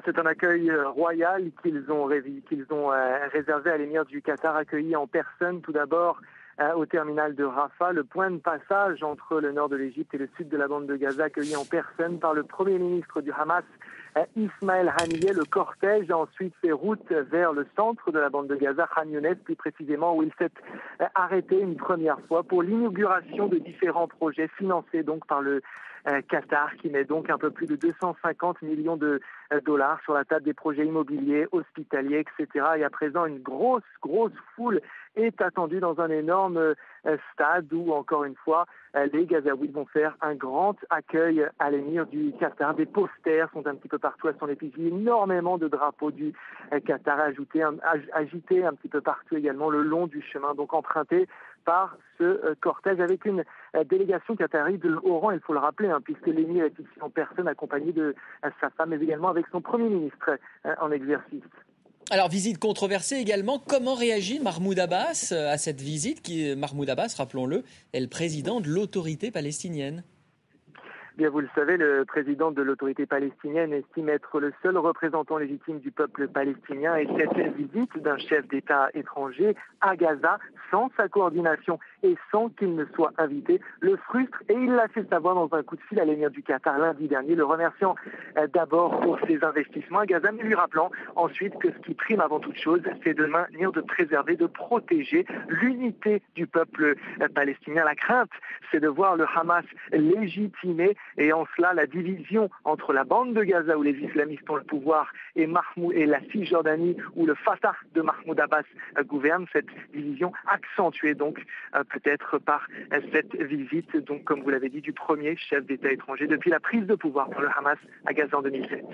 C'est un accueil royal qu'ils ont réservé à l'émir du Qatar, accueilli en personne tout d'abord au terminal de Rafah, le point de passage entre le nord de l'Égypte et le sud de la bande de Gaza, accueilli en personne par le premier ministre du Hamas, Ismaël Haniyeh. Le cortège a ensuite fait route vers le centre de la bande de Gaza, Khan Younes plus précisément, où il s'est arrêté une première fois pour l'inauguration de différents projets financés donc par le Qatar, qui met donc un peu plus de 250 millions de dollars sur la table des projets immobiliers, hospitaliers, etc. Et à présent, une grosse foule est attendue dans un énorme stade où, encore une fois, les Gazaouis vont faire un grand accueil à l'émir du Qatar. Des posters sont un petit peu partout à son effigie, énormément de drapeaux du Qatar agités un petit peu partout également le long du chemin, donc emprunté par ce cortège avec une délégation qatari de haut rang, il faut le rappeler, puisque l'émir est ici en personne accompagné de sa femme, mais également avec son premier ministre en exercice. Alors, visite controversée également. Comment réagit Mahmoud Abbas à cette visite Mahmoud Abbas, rappelons-le, est le président de l'autorité palestinienne. Bien, vous le savez, le président de l'autorité palestinienne estime être le seul représentant légitime du peuple palestinien, et cette visite d'un chef d'État étranger à Gaza, sans sa coordination et sans qu'il ne soit invité, le frustre, et il l'a fait savoir dans un coup de fil à l'émir du Qatar lundi dernier, le remerciant d'abord pour ses investissements à Gaza, mais lui rappelant ensuite que ce qui prime avant toute chose, c'est de maintenir, de préserver, de protéger l'unité du peuple palestinien. La crainte, c'est de voir le Hamas légitimé, et en cela, la division entre la bande de Gaza où les islamistes ont le pouvoir et la Cisjordanie où le Fatah de Mahmoud Abbas gouverne, cette division accentuée donc peut-être par cette visite, donc comme vous l'avez dit, du premier chef d'État étranger depuis la prise de pouvoir par le Hamas à Gaza en 2007.